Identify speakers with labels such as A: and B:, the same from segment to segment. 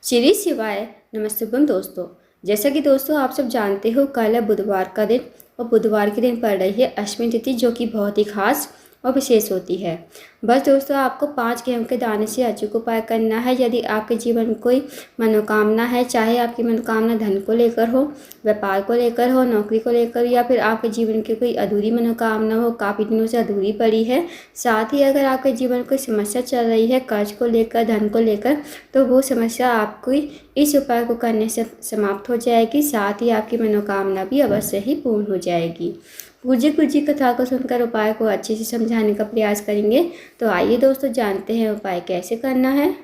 A: श्री शिवाय नमस्तुभम दोस्तों। जैसा कि दोस्तों आप सब जानते हो, कल है बुधवार का दिन और बुधवार के दिन पड़ रही है अष्टमी तिथि, जो कि बहुत ही खास और विशेष होती है। बस दोस्तों, आपको 5 गेहूं के दाने से अचूक उपाय करना है। यदि आपके जीवन में कोई मनोकामना है, चाहे आपकी मनोकामना धन को लेकर हो, व्यापार को लेकर हो, नौकरी को लेकर, या फिर आपके जीवन की कोई अधूरी मनोकामना हो, काफ़ी दिनों से अधूरी पड़ी है, साथ ही अगर आपके जीवन में कोई समस्या चल रही है कर्ज को लेकर, धन को लेकर, तो वो समस्या आपको इस उपाय को करने से समाप्त हो जाएगी। साथ ही आपकी मनोकामना भी अवश्य ही पूर्ण हो जाएगी। पूज्य गुरु जी कथा को सुनकर उपाय को अच्छे से समझाने का प्रयास करेंगे। तो आइए दोस्तों, जानते हैं उपाय कैसे करना है।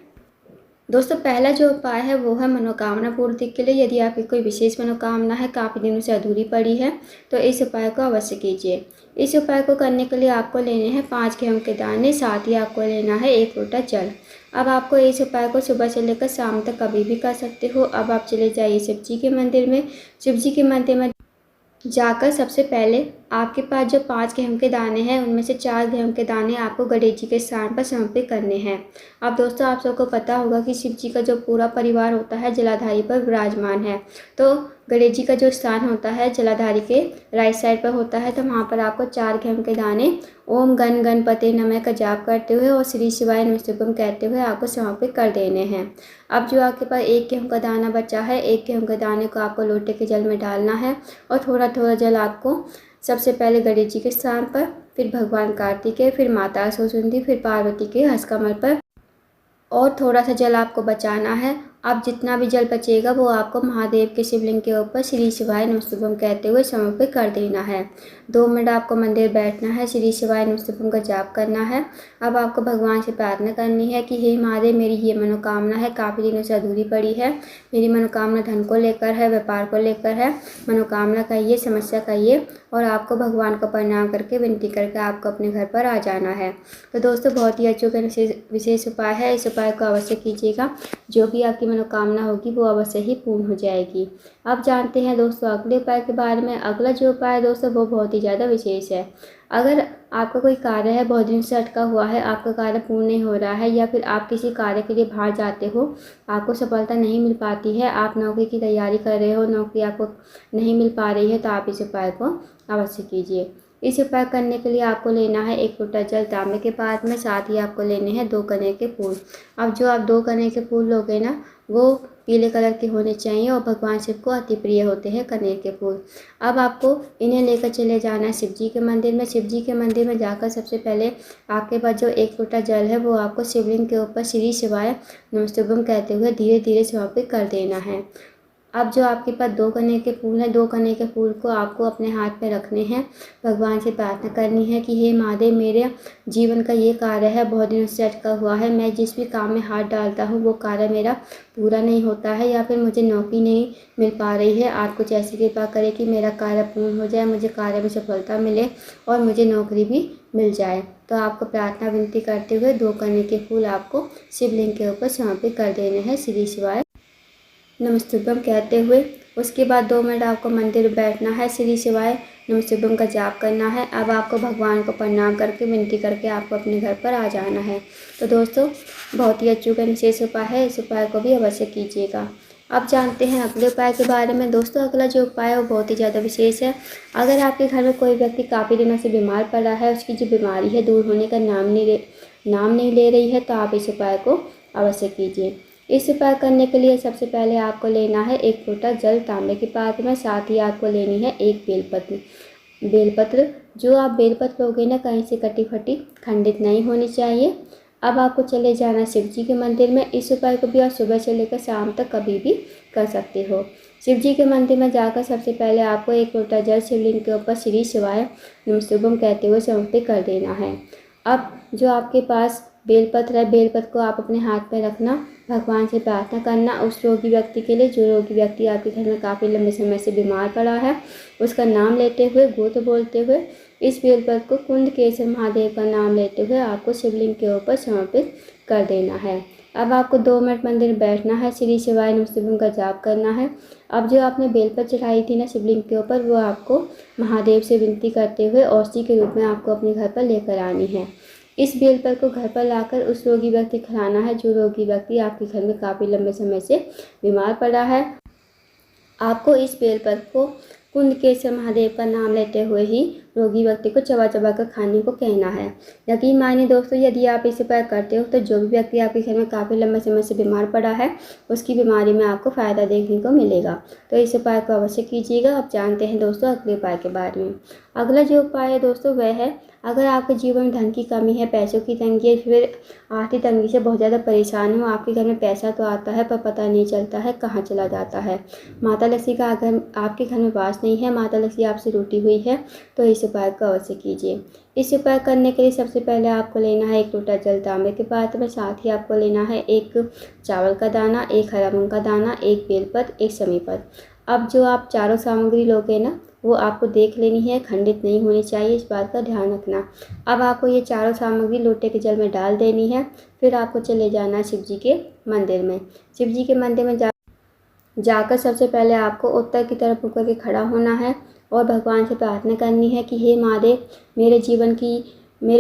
A: दोस्तों, पहला जो उपाय है वो है मनोकामना पूर्ति के लिए। यदि आपकी कोई विशेष मनोकामना है, काफ़ी दिनों से अधूरी पड़ी है, तो इस उपाय को अवश्य कीजिए। इस उपाय को करने के लिए आपको लेने हैं 5 गेहूं के दाने, साथ ही आपको लेना है 1 लोटा जल। अब आपको इस उपाय को सुबह से लेकर शाम तक कभी भी कर सकते हो। अब आप चले जाइए शिव जी के मंदिर में। शिव जी के मंदिर में जाकर सबसे पहले आपके पास जो 5 गेहूं के दाने हैं, उनमें से 4 गेहूं के दाने आपको गणेश जी के स्थान पर समर्पित करने हैं। अब दोस्तों, आप सबको पता होगा कि शिव जी का जो पूरा परिवार होता है जलाधारी पर विराजमान है। तो गणेश जी का जो स्थान होता है जलाधारी के राइट साइड पर होता है, तो वहाँ पर आपको 4 गेहूं के दाने ओम गण गणपते नमः का जाप करते हुए और श्री शिवाय नमस्तुभ्यम कहते हुए आपको समर्पित कर देने हैं। अब जो आपके पास 1 गेहूं का दाना बचा है, 1 गेहूं के दाने को आपको लोटे के जल में डालना है और थोड़ा थोड़ा जल आपको सबसे पहले गणेश जी के स्थान पर, फिर भगवान कार्तिकेय, फिर माता सरस्वती, फिर पार्वती के हस्तकमल पर और थोड़ा सा जल आपको बचाना है। अब जितना भी जल बचेगा वो आपको महादेव के शिवलिंग के ऊपर श्री शिवाय नमस्तुभ्यम कहते हुए समर्पित कर देना है। 2 मिनट आपको मंदिर बैठना है, श्री शिवाय नमस्तुभ्यम का जाप करना है। अब आपको भगवान से प्रार्थना करनी है कि हे महादेव, मेरी ये मनोकामना है, काफ़ी दिनों से अधूरी पड़ी है। मेरी मनोकामना धन को लेकर है, व्यापार को लेकर है। मनोकामना कहिए, समस्या कहिए, और आपको भगवान को प्रणाम करके विनती करके आपको अपने घर पर आ जाना है। तो दोस्तों, बहुत ही अचूक विशेष उपाय है। इस उपाय को अवश्य कीजिएगा। जो भी आपकी मनोकामना होगी वो अवश्य ही पूर्ण हो जाएगी। अब जानते हैं दोस्तों अगले उपाय के बारे में। अगला जो उपाय है दोस्तों, वो बहुत ही ज़्यादा विशेष है। अगर आपका कोई कार्य है बहुत दिन से अटका हुआ है, आपका कार्य पूर्ण नहीं हो रहा है, या फिर आप किसी कार्य के लिए बाहर जाते हो, आपको सफलता नहीं मिल पाती है, आप नौकरी की तैयारी कर रहे हो, नौकरी आपको नहीं मिल पा रही है, तो आप इस उपाय को अवश्य कीजिए। इस उपाय करने के लिए आपको लेना है 1 लोटा जल तांबे के पात्र में, साथ ही आपको लेने हैं 2 कनेर के फूल। अब जो आप 2 कनेर के फूल लोगे ना, वो पीले कलर के होने चाहिए और भगवान शिव को अति प्रिय होते हैं कनेर के फूल। अब आपको इन्हें लेकर चले जाना है शिव जी के मंदिर में। शिव जी के मंदिर में जाकर सबसे पहले आपके पास जो 1 लोटा जल है वो आपको शिवलिंग के ऊपर श्री शिवाय नमस्तुभ्यम कहते हुए धीरे धीरे समर्पित कर देना है। अब जो आपके पास 2 कनेर के फूल हैं, 2 कनेर के फूल को आपको अपने हाथ में रखने हैं। भगवान से प्रार्थना करनी है कि हे महादेव, मेरे जीवन का ये कार्य है बहुत दिनों से अटका हुआ है। मैं जिस भी काम में हाथ डालता हूँ वो कार्य मेरा पूरा नहीं होता है, या फिर मुझे नौकरी नहीं मिल पा रही है। आप कुछ ऐसी कृपा करें कि मेरा कार्य पूर्ण हो जाए, मुझे कार्य में सफलता मिले और मुझे नौकरी भी मिल जाए। तो आपको प्रार्थना विनती करते हुए 2 कनेर के फूल आपको शिवलिंग के ऊपर समर्पित कर देने हैं श्री शिवाय नमस्तुभ्यम कहते हुए। उसके बाद 2 मिनट आपको मंदिर में बैठना है, श्री शिवाय नमस्तुभ्यम का जाप करना है। अब आपको भगवान को प्रणाम करके विनती करके आपको अपने घर पर आ जाना है। तो दोस्तों, बहुत ही अचूक विशेष उपाय है, इस उपाय को भी अवश्य कीजिएगा। अब जानते हैं अगले उपाय के बारे में। दोस्तों, अगला जो उपाय है वो बहुत ही ज़्यादा विशेष है। अगर आपके घर में कोई व्यक्ति काफ़ी दिनों से बीमार पड़ा है, उसकी जो बीमारी है दूर होने का नाम नहीं ले रही है, तो आप इस उपाय को अवश्य कीजिए। इस उपाय करने के लिए सबसे पहले आपको लेना है 1 लोटा जल तांबे के पात्र में, साथ ही आपको लेनी है 1 बेलपत्र। जो आप बेलपत्र लोगे ना, कहीं से कटी फटी खंडित नहीं होनी चाहिए। अब आपको चले जाना शिव जी के मंदिर में। इस उपाय को भी आप सुबह से लेकर शाम तक कभी भी कर सकते हो। शिव जी के मंदिर में जाकर सबसे पहले आपको 1 लोटा जल शिवलिंग के ऊपर श्री शिवाय नमस्तुभ्यम कहते हुए समर्पित कर देना है। अब जो आपके पास बेलपत्र है, बेलपत्र को आप अपने हाथ में रखना, भगवान से प्रार्थना करना उस रोगी व्यक्ति के लिए, जो रोगी व्यक्ति आपके घर में काफ़ी लंबे समय से बीमार पड़ा है। उसका नाम लेते हुए, गोत्र बोलते हुए, इस बेलपत्र को कुंद केसर महादेव का नाम लेते हुए आपको शिवलिंग के ऊपर समर्पित कर देना है। अब आपको 2 मिनट मंदिर में बैठना है, श्री शिवाय नमस्तुभ्यम का जाप करना है। अब जो आपने बेलपत्र चढ़ाई थी ना शिवलिंग के ऊपर, वो आपको महादेव से विनती करते हुए औषधि के रूप में आपको अपने घर पर लेकर आनी है। इस बेलपत्र को घर पर लाकर उस रोगी व्यक्ति को खिलाना है जो रोगी व्यक्ति आपके घर में काफ़ी लंबे समय से बीमार पड़ा है। आपको इस बेलपत्र को कुंडकेश्वर महादेव का नाम लेते हुए ही रोगी व्यक्ति को चबा चबा कर खाने को कहना है। यकीन मानिए दोस्तों, यदि आप इस उपाय करते हो तो जो भी व्यक्ति आपके घर में काफ़ी लंबे समय से बीमार पड़ा है उसकी बीमारी में आपको फ़ायदा देखने को मिलेगा। तो इस उपाय को अवश्य कीजिएगा। अब जानते हैं दोस्तों अगले उपाय के बारे में। अगला जो उपाय है दोस्तों वह है, अगर आपके जीवन में धन की कमी है, पैसों की तंगी है, फिर आर्थिक तंगी से बहुत ज़्यादा परेशान हो, आपके घर में पैसा तो आता है पर पता नहीं चलता है कहाँ चला जाता है, माता लक्ष्मी का अगर आपके घर में वास नहीं है, माता लक्ष्मी आपसे रूठी हुई है, तो इस उपाय को अवश्य कीजिए। इस उपाय करने के लिए सबसे पहले आपको लेना है 1 लोटा जल तांबे के पात्र में, साथ ही आपको लेना है 1 चावल का दाना, 1 हरा मूंग का दाना, 1 बेलपत्र, 1 समीपत्र। अब जो आप चारों सामग्री लोगे ना वो आपको देख लेनी है, खंडित नहीं होनी चाहिए, इस बात का ध्यान रखना। अब आपको ये चारों सामग्री लोटे के जल में डाल देनी है। फिर आपको चले जाना है शिव जी के मंदिर में। शिव जी के मंदिर में जाकर सबसे पहले आपको उत्तर की तरफ मुड़ करके खड़ा होना है और भगवान से प्रार्थना करनी है कि हे महादेव, मेरे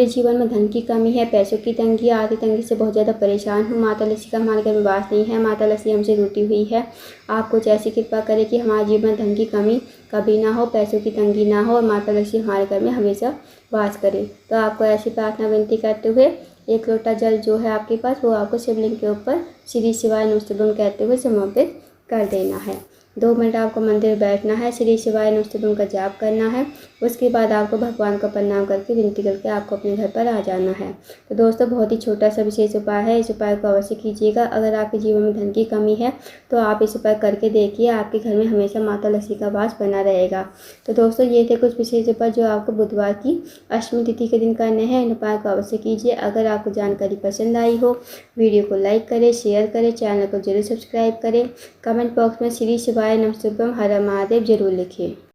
A: जीवन में धन की कमी है, पैसों की तंगी, आर्थिक तंगी से बहुत ज़्यादा परेशान हूँ। माता लक्ष्मी का हमारे घर में वास नहीं है, माता लक्ष्मी हमसे रूठी हुई है। आप कुछ ऐसी कृपा करें कि हमारे जीवन में धन की कमी कभी ना हो, पैसों की तंगी ना हो और माता लक्ष्मी हमारे घर में हमेशा वास करे। तो आपको ऐसी प्रार्थना विनती करते हुए 1 लोटा जल जो है आपके पास वो आपको शिवलिंग के ऊपर श्री शिवाय नमस्तुभ्यं कहते हुए समर्पित कर देना है। 2 मिनट आपको मंदिर बैठना है, श्री शिवाय नमस्तुभ्यं का जाप करना है। उसके बाद आपको भगवान को प्रणाम करके विनती करके आपको अपने घर पर आ जाना है। तो दोस्तों बहुत ही छोटा सा विशेष उपाय है, इस उपाय को अवश्य कीजिएगा। अगर आपके जीवन में धन की कमी है तो आप इस उपाय करके देखिए, आपके घर में हमेशा माता लक्ष्मी का वास बना रहेगा। तो दोस्तों ये थे कुछ विशेष उपाय जो आपको बुधवार की अष्टमी तिथि के दिन करने हैं। इन उपाय को अवश्य कीजिए। अगर आपको जानकारी पसंद आई हो वीडियो को लाइक करें, शेयर करें, चैनल को जरूर सब्सक्राइब करें। कमेंट बॉक्स में श्री शिवाय नमस्तुभ्यं हर हर महादेव जरूर लिखें।